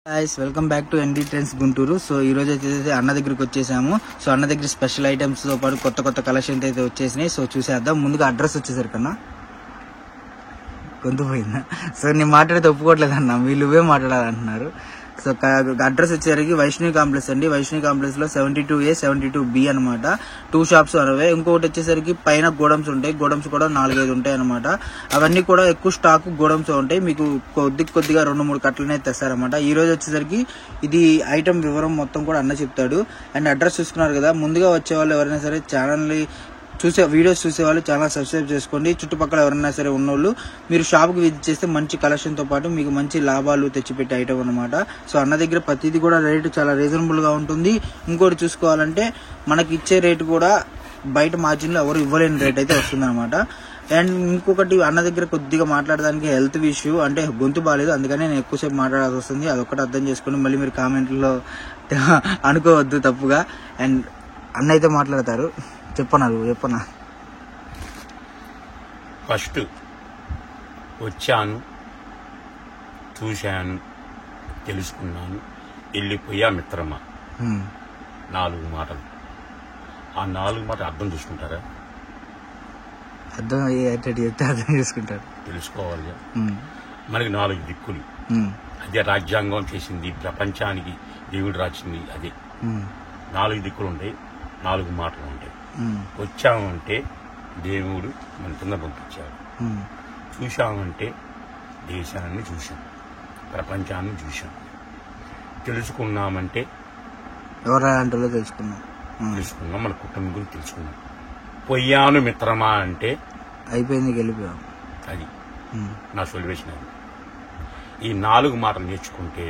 Guys welcome back to ND trends Guntur. So ఈ రోజు అయితే అన్న దగ్గరికి వచ్చేసాము. సో అన్న దగ్గర స్పెషల్ ఐటమ్స్ తో పాటు కొత్త కలెక్షన్స్ అయితే వచ్చేసినాయి. సో చూసేద్దాం. ముందుగా అడ్రస్ వచ్చేసరి కన్నా గొంతు పోయిందా? సో నేను మాట్లాడితే ఒప్పుకోవట్లేదు అన్న, వీళ్ళువే మాట్లాడాలంటున్నారు. సో అడ్రస్ వచ్చేసరికి వైష్ణవి కాంప్లెక్స్ అండి. వైష్ణవి కాంప్లెక్స్ లో 72A 72B అనమాట. 2 షాప్స్ అనేవి. ఇంకొకటి వచ్చేసరికి పైన గోడమ్స్ ఉంటాయి. గోడమ్స్ కూడా 4-5 ఉంటాయి అనమాట. అవన్నీ కూడా ఎక్కువ స్టాక్ గోడమ్స్ ఉంటాయి. మీకు కొద్దిగా 2-3 కట్టలనే తెస్తారనమాట. ఈ రోజు వచ్చేసరికి ఇది ఐటమ్ వివరం మొత్తం కూడా అన్న చెప్తాడు. అండ్ అడ్రస్ చూసుకున్నారు కదా. ముందుగా వచ్చే వాళ్ళు ఎవరైనా సరే ఛానల్ని వీడియోస్ చూసేవాళ్ళు ఛానల్ సబ్స్క్రైబ్ చేసుకోండి. చుట్టుపక్కల ఎవరైనా సరే ఉన్నోళ్ళు మీరు షాప్కి విజిట్ చేస్తే మంచి కలెక్షన్తో పాటు మీకు మంచి లాభాలు తెచ్చిపెట్టే ఐటమ్ అనమాట. సో అన్న దగ్గర ప్రతిదీ కూడా రేటు చాలా రీజనబుల్గా ఉంటుంది. ఇంకోటి చూసుకోవాలంటే మనకి ఇచ్చే రేటు కూడా బయట మార్జిన్లో ఎవరు ఇవ్వలేని రేట్ అయితే వస్తుంది అనమాట. అండ్ ఇంకొకటి అన్న దగ్గర కొద్దిగా మాట్లాడడానికి హెల్త్ ఇష్యూ, అంటే గొంతు బాగాలేదు, అందుకని నేను ఎక్కువసేపు మాట్లాడాల్సి వస్తుంది. అదొక్కటి అర్థం చేసుకుని మళ్ళీ మీరు కామెంట్లో అనుకోవద్దు తప్పుగా. అండ్ అన్న అయితే మాట్లాడతారు. చెప్పనా ఫస్ట్ వచ్చాను, చూశాను, తెలుసుకున్నాను, వెళ్ళిపోయా మిత్రమా. 4 మాటలు. ఆ 4 మాటలు అర్థం చేసుకుంటారా? అర్థం చెప్తే అర్థం చేసుకుంటారు. తెలుసుకోవాలి. మనకి 4 దిక్కులు. అదే రాజ్యాంగం చేసింది, ప్రపంచానికి దేవుడు రాసింది అదే. 4 దిక్కులు ఉంటాయి, 4 మాటలు ఉంటాయి. వచ్చామంటే దేవుడు మన కింద పంపించాడు. చూశామంటే దేశాన్ని చూశాం, ప్రపంచాన్ని చూశాం. తెలుసుకున్నామంటే ఎవరంటో తెలుసుకున్నాం, మన కుటుంబం గురించి తెలుసుకున్నాం. పొయ్యాను మిత్రమా అంటే అయిపోయింది, వెళ్ళిపోయాం. అది నా సొల్యూషన్. అది ఈ 4 మాటలు నేర్చుకుంటే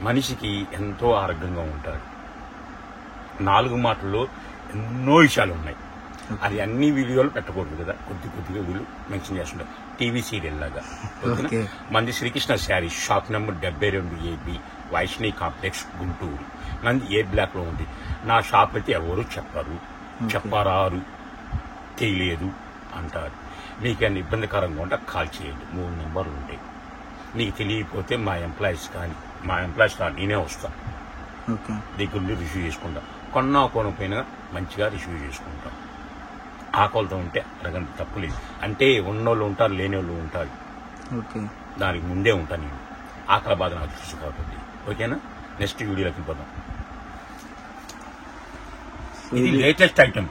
మనిషికి ఎంతో ఆరోగ్యంగా ఉంటాడు. 4 మాటల్లో ఎన్నో విషయాలు ఉన్నాయి. అది అన్ని వీడియోలు పెట్టకూడదు కదా, కొద్దిగా వీళ్ళు మెన్షన్ చేస్తుంటారు. టీవీ సీరియల్ లాగా. మంది Srikrishna sari, shop number 72AB, Vaishnavi complex, Guntur. మంది ఏ బ్లాక్ లో ఉంది. నా షాప్ అయితే ఎవరు చెప్పరారు, తెలియదు అంటారు. మీకేమైనా ఇబ్బందికరంగా ఉంటే కాల్ చేయండి. 3 నెంబర్లు ఉంటాయి. మీకు తెలియకపోతే మా ఎంప్లాయీస్ కానీ నేనే వస్తాను. దగ్గర రిసీవ్ చేసుకుంటా. కొనపోయినా మంచిగా రిసీవ్ చేసుకుంటాం. ఆకలితో ఉంటే అడగండి, తప్పులేదు. అంటే ఉన్నోళ్ళు ఉంటారు, లేని వాళ్ళు ఉంటారు. దానికి ముందే ఉంటాను నేను. ఆకలి బాధ నాకు తెలుసు కాబట్టి. ఓకేనా? నెక్స్ట్ వీడియోలోకి వెళ్ళిపోదాం. ఇది లేటెస్ట్ ఐటమ్.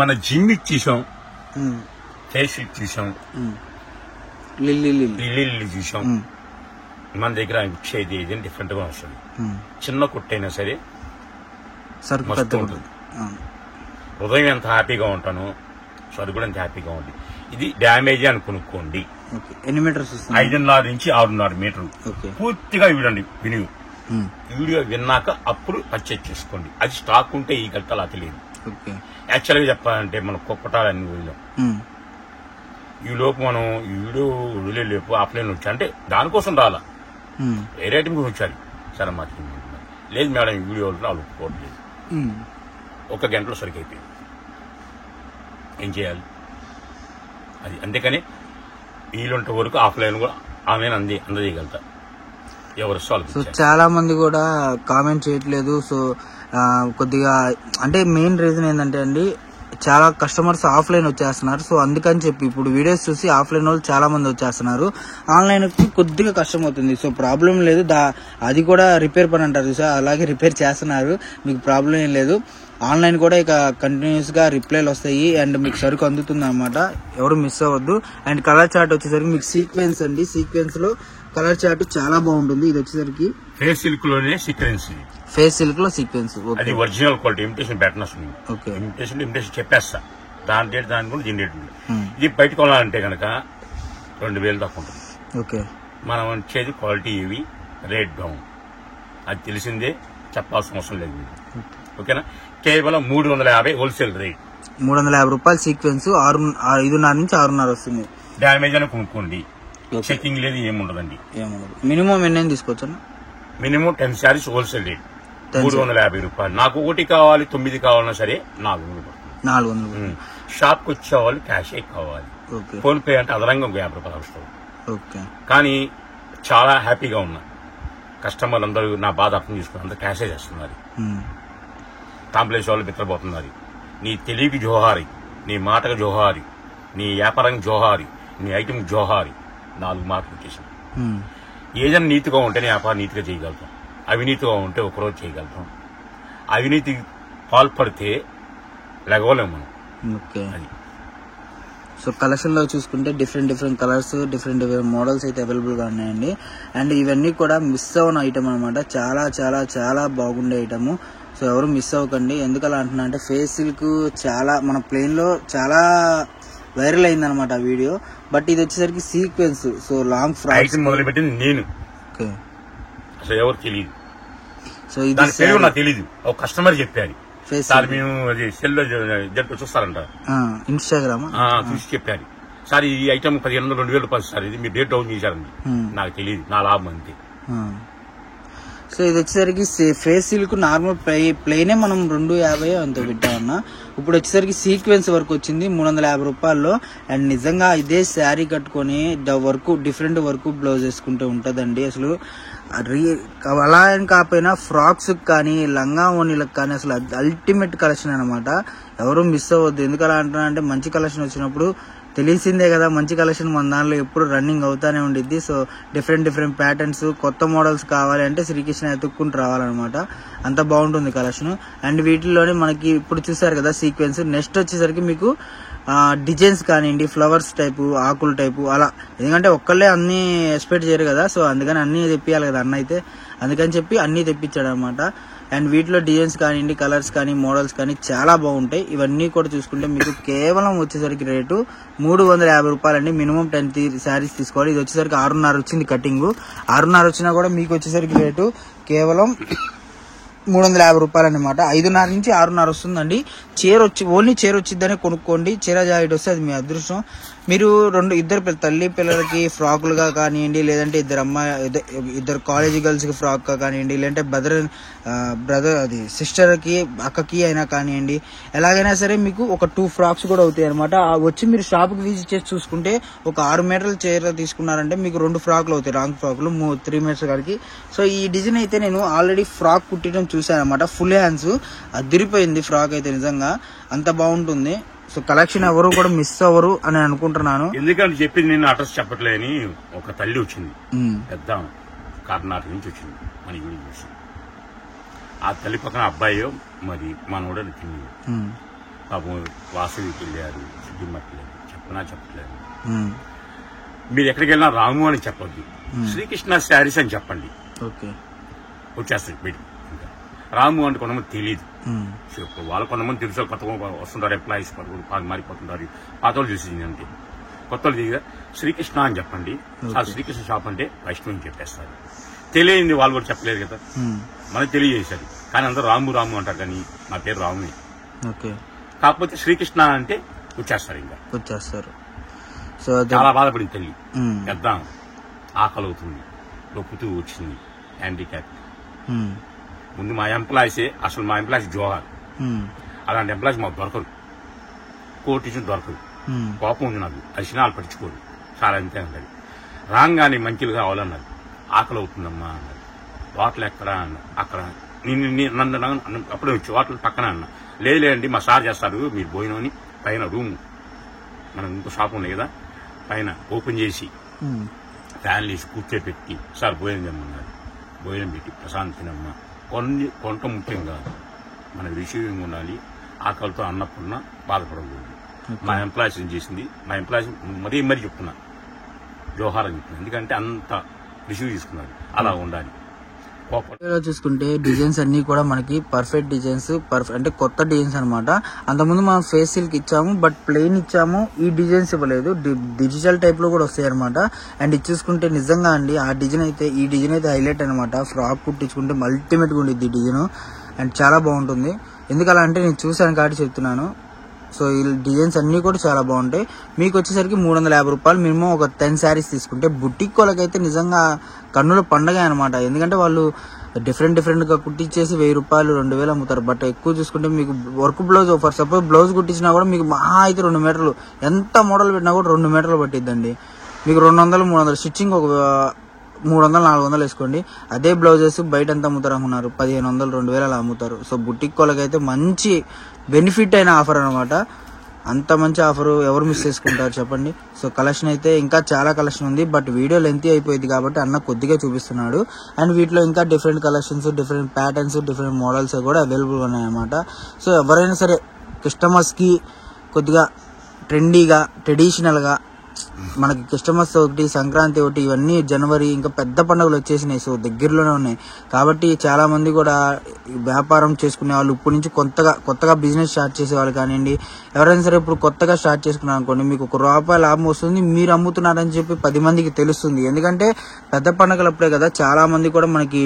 మన జిమ్ చూసాం, ఫేస్ చూసాం, లిల్లీ చూసాం. మన దగ్గర ఇచ్చేది ఏదైనా డిఫరెంట్ గా వస్తుంది. చిన్న కుట్టైనా సరే మస్తు ఉంటుంది. హృదయం ఎంత హ్యాపీగా ఉంటానో సరుకు కూడా ఎంత హ్యాపీగా ఉంది. ఇది డ్యామేజ్ అని కొనుక్కోండి. 5.5 నుంచి 6.5 మీటర్లు. పూర్తిగా వినండి, వీడియో విన్నాక అప్పుడు పర్చేజ్ చేసుకోండి. అది స్టాక్ ఉంటే ఈ గంటలు తెలియదు. యాక్చువల్ గా చెప్పాలంటే మనం కుప్పటాలన్నీ వదిలాం. ఈ లోపు మనం ఈ వీడియో వదిలేపు ఆఫ్లైన్ వచ్చా అంటే దానికోసం రాలా, వేరే ఐటమ్ కూడా వచ్చాలి. సరే మాకు లేదు మేడం, ఈ వీడియో వాళ్ళు ఒప్పుకోవట్లేదు. 1 గంటలో సరికైపోయింది. ఏం చేయాలి? అది అందుకని వీలుంటే వరకు ఆఫ్లైన్ కూడా ఆమె అందజేయగలుగుతా. ఎవరు సాల్వ్. చాలా మంది కూడా కామెంట్ చేయట్లేదు. సో కొద్దిగా అంటే మెయిన్ రీజన్ ఏంటంటే అండి, చాలా కస్టమర్స్ ఆఫ్లైన్ వచ్చేస్తున్నారు. సో అందుకని చెప్పి ఇప్పుడు వీడియోస్ చూసి ఆఫ్లైన్ వాళ్ళు చాలా మంది వచ్చేస్తున్నారు. ఆన్లైన్ కి కొద్దిగా కష్టం అవుతుంది. సో ప్రాబ్లం లేదు, అది కూడా రిపేర్ పని అంటారు సార్, అలాగే రిపేర్ చేస్తున్నారు. మీకు ప్రాబ్లం ఏం లేదు. ఆన్లైన్ కూడా ఇక కంటిన్యూస్ గా రిప్లైలు వస్తాయి అండ్ మీకు సరుకు అందుతుంది అనమాట. ఎవరు మిస్ అవ్వద్దు. అండ్ కలర్ చార్ట్ వచ్చేసరికి మీకు సీక్వెన్స్ అండి. సీక్వెన్స్ లో కలర్ చార్ట్ చాలా బాగుంటుంది. ఇది వచ్చేసరికి ఫేస్ సిల్క్ లోనే సీక్వెన్స్, ఫేస్ సిల్క్ లో సీక్వెన్స్. అది ఒరిజినల్ క్వాలిటీ. ఇమిటేషన్ పెట్టిన ఇమిటేషన్ చెప్పేస్తా. దాని రేట్ దాని కూడా దీని రేట్ ఉంది. ఇది బయట కొనాలంటే కనుక 2000 దాకా ఉంటుంది. మనం వచ్చేది క్వాలిటీ ఇవి, రేట్ డౌన్. అది తెలిసిందే, చెప్పాల్సిన అవసరం లేదు. ఓకేనా? కేవలం 350 హోల్సేల్ రేట్. 350 రూపాయలు సీక్వెన్స్. 5.5 నుంచి 6.5 వస్తుంది. డ్యామేజ్ అని కొనుక్కోండి. చెకింగ్ లేదు, ఏముండదండి. మినిమం ఎన్ని తీసుకోవచ్చు? మినిమం 10 శారీస్ హోల్సేల్ రేట్ 350 రూపాయలు. నాకు 1 కావాలి, 9 కావాలన్నా సరే 400. షాప్ కు వచ్చేవాళ్ళు క్యాష్ కావాలి. ఫోన్ పే అంటే అదనంగా 50 రూపాయలు వస్తుంది. కానీ చాలా హ్యాపీగా ఉన్నా. కస్టమర్లు అందరూ నా బాధ అర్థం చేసుకుని అందరూ క్యాషే చేస్తున్నారు. కాంప్లెక్స్ వాళ్ళు మిత్రపోతున్నారు. నీ తెలివికి జోహారి, నీ మాటకు జోహారి, నీ వ్యాపారానికి జోహారి, నీ ఐటమ్ జోహారి. 4 మాటలు వచ్చేసాం. ఏదైనా నీతిగా ఉంటే నీ వ్యాపారం నీతిగా చేయగలుగుతాం. అవినీతిగా ఉంటే ఒకరోజు చేయగలుగుతాం. అవినీతి పాల్పడితే లెగవలేము మనం. ఓకే. అది సో కలెక్షన్ లో చూసుకుంటే డిఫరెంట్ కలర్స్, డిఫరెంట్ మోడల్స్ అయితే అవైలబుల్ గా ఉన్నాయండి. అండ్ ఇవన్నీ కూడా మిస్ అవ్వని ఐటమ్ అనమాట. చాలా చాలా చాలా బాగుండే ఐటమ్. సో ఎవరు మిస్ అవ్వకండి. ఎందుకలా అంటున్నా అంటే ఫేస్ సిల్క్ చాలా మన ప్లేన్ లో చాలా వైరల్ అయింది అనమాట వీడియో. బట్ ఇది వచ్చేసరికి సీక్వెన్స్, సో లాంగ్ ఫ్రాక్ మొదలు పెట్టింది నేను. ఓకే. అసలు ఎవరు తెలియదు. సో ఇది నాకు తెలియదు, ఒక కస్టమర్ చెప్పారు. సార్ మేము అది సెల్ లో జట్టు చూస్తారంట, ఇన్స్టాగ్రామ్ చూసి చెప్పారు. సార్ ఈ ఐటమ్ 1500-2000 రూపాయలు సార్, ఇది మీరు డేట్ డౌన్ చేశారండి. నాకు తెలియదు, నా లాభం అంతే. సో ఇది వచ్చేసరికి ఫేస్ సిల్క్ నార్మల్ ప్లెయినే మనం 250 అంత పెట్టామన్నా. ఇప్పుడు వచ్చేసరికి సీక్వెన్స్ వర్క్ వచ్చింది 350 రూపాయల్లో. అండ్ నిజంగా ఇదే శారీ కట్టుకొని వర్క్ డిఫరెంట్ వర్క్ బ్లౌజ్ వేసుకుంటే ఉంటదండి. అసలు అలా ఏం కాకపోయినా ఫ్రాక్స్ కానీ లంగా ఓనీలకు కానీ అసలు అల్టిమేట్ కలెక్షన్ అనమాట. ఎవరు మిస్ అవ్వద్దు. ఎందుకలా అంటున్నా అంటే మంచి కలెక్షన్ వచ్చినప్పుడు తెలిసిందే కదా, మంచి కలెక్షన్ మన దానిలో ఎప్పుడు రన్నింగ్ అవుతానే ఉండిద్ది. సో డిఫరెంట్ ప్యాటర్న్స్, కొత్త మోడల్స్ కావాలి అంటే శ్రీకృష్ణ ఎత్తుక్కుంటూ రావాలన్నమాట. అంత బాగుంటుంది కలెక్షన్. అండ్ వీటిలోనే మనకి ఇప్పుడు చూసారు కదా సీక్వెన్స్. నెక్స్ట్ వచ్చేసరికి మీకు డిజైన్స్ కానివ్వండి, ఫ్లవర్స్ టైపు, ఆకుల టైపు అలా. ఎందుకంటే ఒక్కళ్ళే అన్ని ఎక్స్పెక్ట్ చేయరు కదా, సో అందుకని అన్ని తెప్పియాలి కదా అన్న అయితే. అందుకని చెప్పి అన్ని తెప్పించాడు అనమాట. అండ్ వీటిలో డిజైన్స్ కానివ్వండి, కలర్స్ కానీ, మోడల్స్ కానీ చాలా బాగుంటాయి. ఇవన్నీ కూడా చూసుకుంటే మీకు కేవలం వచ్చేసరికి రేటు 350 రూపాయలండి. మినిమం 10 శారీస్ తీసుకోవాలి. ఇది వచ్చేసరికి 6.5 వచ్చింది కటింగ్. 6.5 వచ్చినా కూడా మీకు వచ్చేసరికి రేటు కేవలం 350 రూపాయలు అనమాట. 5.5 నుంచి 6.5 వస్తుందండి. ఓన్లీ చీర వచ్చిద్దని కొనుక్కోండి. చీర జాకెట్ వస్తే అది మీ అదృష్టం. మీరు ఇద్దరు తల్లి పిల్లలకి ఫ్రాకులుగా కానివ్వండి, లేదంటే ఇద్దరు కాలేజీ గర్ల్స్ కి ఫ్రాక్ గా కానివ్వండి, లేదంటే బ్రదర్ అది సిస్టర్ కి అక్కకి అయినా కానివ్వండి, ఎలాగైనా సరే మీకు ఒక 2 ఫ్రాక్స్ కూడా అవుతాయి అనమాట. వచ్చి మీరు షాప్ కి విజిట్ చేసి చూసుకుంటే ఒక 6 మీటర్ల చీర తీసుకున్నారంటే మీకు 2 ఫ్రాక్లు అవుతాయి, రాంగ్ ఫ్రాక్లు 3 మీటర్స్ కాడికి. సో ఈ డిజైన్ అయితే నేను ఆల్రెడీ ఫ్రాక్ కుట్టడం చూసాను అనమాట. ఫుల్ హ్యాండ్స్ అదిరిపోయింది ఫ్రాక్ అయితే. నిజంగా అంత బాగుంటుంది. సో కలెక్షన్ ఎవరు కూడా మిస్ అవ్వరు అని అనుకుంటున్నాను. ఎందుకంటే చెప్పింది నేను అడ్రస్ చెప్పట్లేని ఒక తల్లి వచ్చింది, పెద్ద కర్ణాటక నుంచి వచ్చింది మన ఇంటి చూసి. ఆ తల్లి పక్కన అబ్బాయి మరి మనోడు వచ్చింది. పాపం వాసవికి వెళ్ళారు, సిద్ధిమట్టు చెప్పట్లేదు. మీరు ఎక్కడికి వెళ్ళినా రాము అని చెప్పొద్దు, శ్రీకృష్ణ శారీస్ అని చెప్పండి, వచ్చేస్తుంది బయట. రాము అంటే కొంతమంది తెలియదు, వాళ్ళు కొంతమంది తెలుసు, కొత్తగా వస్తుంటారు ఎంప్లాయీస్ మారిపోతుంటారు, పాత వాళ్ళు చూసింది అంటే. కొత్త వాళ్ళు దిగా శ్రీకృష్ణ అని చెప్పండి, ఆ శ్రీకృష్ణ షాప్ అంటే వైష్ణవి అని చెప్పేస్తారు. తెలియదు వాళ్ళు కూడా చెప్పలేదు కదా, మనకు తెలియజేశారు. కానీ అందరూ రాము అంటారు, కానీ నా పేరు రాముని. కాకపోతే శ్రీకృష్ణ అంటే వచ్చేస్తారు. సో చాలా బాధపడింది తల్లి. పెద్ద ఆకలి అవుతుంది, నొప్పుతూ వచ్చింది, హ్యాండిక్యాప్. ముందు మా ఎంప్లాయీసే, అసలు మా ఎంప్లాయీస్ జోహార్. అలాంటి ఎంప్లాయీస్ మాకు దొరకరు, కోటిషన్ దొరకరు. కోపం ఉంది నాకు, అరిసినాలు పట్టించుకోరు, చాలా అంతే అన్నది. రాగానే మంచిగా కావాలన్నది. ఆకలి అవుతుందమ్మా అన్నది. హోటల్ ఎక్కడా అన్న, అక్కడ నన్ను అప్పుడే వచ్చి హోటల్ పక్కన అన్న. లేదండి మా సార్ చేస్తారు, మీరు పోయినని పైన రూమ్ మనం ఇంకో షాప్ ఉంది కదా, పైన ఓపెన్ చేసి ఫ్యాన్లు వేసి కూర్చోపెట్టి సార్ భోజనం చేయమన్నారు. భోజనం పెట్టి ప్రశాంతినమ్మా. కొంట ముఖ్యం కాదు, మనకు రిసీవింగ్ ఉండాలి. ఆకలితో అన్నప్పుడున్నా బాధపడకూడదు. మా ఎంప్లాయీస్ ఏం చేసింది, మా ఎంప్లాయీస్ మరీ చెప్తున్నా, జోహార్ అని చెప్తున్నా. ఎందుకంటే అంత రిసీవ్ తీసుకున్నారు, అలా ఉండాలి. చూసుకుంటే డిజైన్స్ అన్ని కూడా మనకి పర్ఫెక్ట్ డిజైన్స్, అంటే కొత్త డిజైన్స్ అనమాట. అంతకుముందు మనం ఫేస్ సిల్క్ ఇచ్చాము, బట్ ప్లెయిన్ ఇచ్చాము. ఈ డిజైన్స్ ఇవ్వలేదు, డిజిటల్ టైప్ లో కూడా వస్తాయి అనమాట. అండ్ ఇది చూసుకుంటే నిజంగా అండి ఈ డిజైన్ అయితే హైలైట్ అనమాట. ఫ్రాక్ కుట్టించుకుంటే అల్టిమేట్ గా ఉండేది ఈ డిజైన్. అండ్ చాలా బాగుంటుంది. ఎందుకలా అంటే నేను చూసాను కాబట్టి చెప్తున్నాను. సో ఈ డిజైన్స్ అన్ని కూడా చాలా బాగుంటాయి. మీకు వచ్చేసరికి 350 రూపాయలు. మినిమం ఒక 10 శారీస్ తీసుకుంటే బుటిక్ వాళ్ళకైతే నిజంగా కన్నుల పండగ అనమాట. ఎందుకంటే వాళ్ళు డిఫరెంట్ గా కుట్టించేసి 1000 రూపాయలు 2000 అమ్ముతారు. బట్ ఎక్కువ చూసుకుంటే మీకు work blouse, for suppose blouse కుట్టించినా కూడా మీకు మహా అయితే 2 మీటర్లు, ఎంత మోడల్ పెట్టినా కూడా 2 మీటర్లు పట్టిద్దండి. మీకు 200-300 స్టిచ్చింగ్ ఒక 300-400 వేసుకోండి. అదే బ్లౌజెస్ బయట ఎంత అమ్ముతారు అనుకున్నారు, 1500-2000 అలా అమ్ముతారు. సో బుటిక్ వాళ్ళకైతే మంచి బెనిఫిట్ అయిన ఆఫర్ అనమాట. అంత మంచి ఆఫర్ ఎవరు మిస్ చేసుకుంటారు చెప్పండి. సో కలెక్షన్ అయితే ఇంకా చాలా కలెక్షన్ ఉంది, బట్ వీడియో లెంతీ అయిపోయింది కాబట్టి అన్న కొద్దిగా చూపిస్తున్నాడు. అండ్ వీటిలో ఇంకా different collections, different patterns, different models కూడా అవైలబుల్ ఉన్నాయన్నమాట. సో ఎవరైనా సరే కస్టమర్స్కి కొద్దిగా ట్రెండీగా, ట్రెడిషనల్గా, మనకి క్రిస్టమస్ ఒకటి, సంక్రాంతి ఒకటి, ఇవన్నీ జనవరి ఇంకా పెద్ద పండుగలు వచ్చేసినాయి. సో దగ్గరలోనే ఉన్నాయి కాబట్టి చాలా మంది కూడా వ్యాపారం చేసుకునే వాళ్ళు, ఇప్పటి నుంచి కొత్తగా బిజినెస్ స్టార్ట్ చేసే వాళ్ళు కానివ్వండి, ఎవరైనా సరే ఇప్పుడు కొత్తగా స్టార్ట్ చేసుకున్నారు అనుకోండి, మీకు ₹1 లాభం వస్తుంది, మీరు అమ్ముతున్నారని చెప్పి 10 మందికి తెలుస్తుంది. ఎందుకంటే పెద్ద పండుగలప్పుడే కదా చాలా మంది కూడా మనకి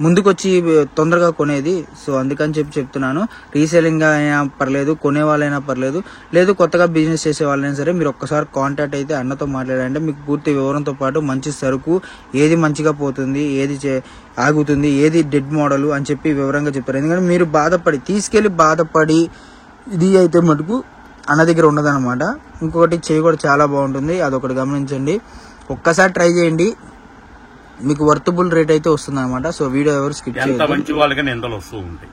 ముందుకొచ్చి తొందరగా కొనేది. సో అందుకని చెప్తున్నాను, రీసేలింగ్ అయినా పర్లేదు, కొనే వాళ్ళైనా పర్లేదు, లేదు కొత్తగా బిజినెస్ చేసే వాళ్ళైనా సరే మీరు ఒక్కసారి కాంటాక్ట్ అయితే అన్నతో మాట్లాడంటే మీకు పూర్తి వివరంతో పాటు మంచి సరుకు, ఏది మంచిగా పోతుంది, ఏది ఆగుతుంది, ఏది డెడ్ మోడల్ అని చెప్పి వివరంగా చెప్పారు. ఎందుకంటే మీరు తీసుకెళ్లి బాధపడి ఇది అయితే మటుకు అన్న దగ్గర ఉండదన్నమాట. ఇంకొకటి చేయి కూడా చాలా బాగుంటుంది, అదొకటి గమనించండి. ఒక్కసారి ట్రై చేయండి, మీకు వర్తబుల్ రేట్ అయితే వస్తుంది అనమాట. సో వీడియో ఎవరు స్కిప్ ఎంత మంచి వాళ్ళకి నిందలు వస్తూ ఉంటాయి.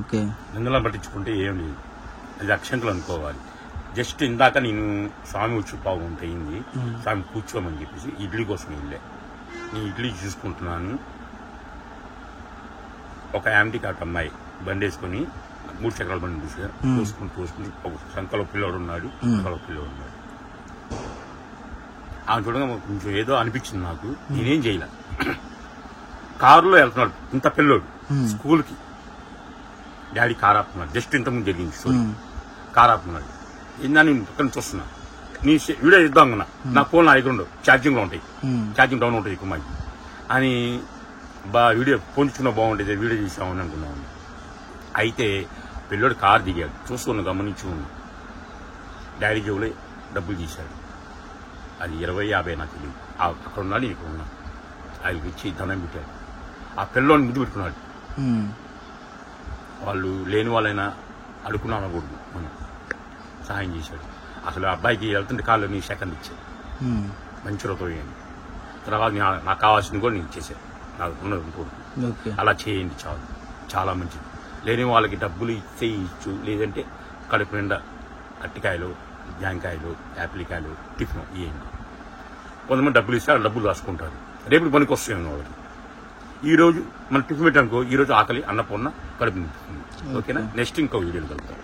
ఓకే, నిందలను పట్టించుకుంటే ఏం లేదు, అది అక్షంతలు అనుకోవాలి. జస్ట్ ఇందాక నేను స్వామి వచ్చి పావుంటే అయింది, స్వామి కూర్చోమని చెప్పేసి ఇడ్లీ కోసం వెళ్ళా. నేను ఇడ్లీ చూసుకుంటున్నాను, ఒక యాంటీ కార్ట్ అమ్మాయి బండి వేసుకుని 3 చక్రాల బండి చూసుకుని ఒక సంకలో పిల్లోడు ఉన్నాడు. ఆమె చూడగా కొంచెం ఏదో అనిపించింది నాకు. నేనేం చేయలే, కారులో వెళ్తున్నాడు ఇంత పిల్లోడు స్కూల్కి, డాడీ కారు ఆపుతున్నాడు. జస్ట్ ఇంతకుముందు జరిగింది స్టోరీ. కారు ఆపుతున్నాడు, నేను పక్కన చూస్తున్నా, నీ వీడియో ఇద్దాం అన్నా, నా ఫోన్ నా దగ్గర ఉండవు, ఛార్జింగ్ లో ఉంటాయి, ఛార్జింగ్ డౌన్ ఉంటుంది ఎక్కువ మంది అని వీడియో ఫోన్ తీసుకున్నా బాగుంటుంది, వీడియో తీసామని అనుకున్నాను. అయితే పిల్లోడు కారు దిగాడు, చూస్తున్నా, గమనించు ఉన్నా, డాడీ జోబులో డబ్బులు తీశాడు. అది 20-50 నాకు తెలియదు. అక్కడ ఉన్నాడు, ఇక్కడ ఉన్నా, ఆయనకి ఇచ్చి దండం పెట్టాడు. ఆ పిల్లోని ముద్దు పెట్టుకున్నాడు. వాళ్ళు లేని వాళ్ళైనా అడుక్కున్నా అనకూడదు, మనం సహాయం చేశాడు. అసలు అబ్బాయికి వెళ్తుంటే కాళ్ళు నీ సెకండ్ ఇచ్చాడు, మంచి రూపాయి. తర్వాత నాకు కావాల్సింది కూడా నేను ఇచ్చేసాను, నాకు ఉన్నది. అలా చేయండి, చాలా మంచిది. లేని వాళ్ళకి డబ్బులు ఇస్తే ఇచ్చు, లేదంటే కడుపు నిండా అట్టికాయలు, జాంకాయలు, యాపిల్కాయలు, టిఫిన్ ఇవ్వండి. కొంతమంది డబ్బులు ఇస్తే డబ్బులు రాసుకుంటారు, రేపు పనికి వస్తాయి వాళ్ళకి. ఈరోజు మనం టిఫిన్ పెట్టానుకో, ఈరోజు ఆకలి, అన్నపూర్ణ, కడుపు నింపుతుంది. ఓకేనా? నెక్స్ట్ ఇంకో వీడియోలు కలుగుతాం.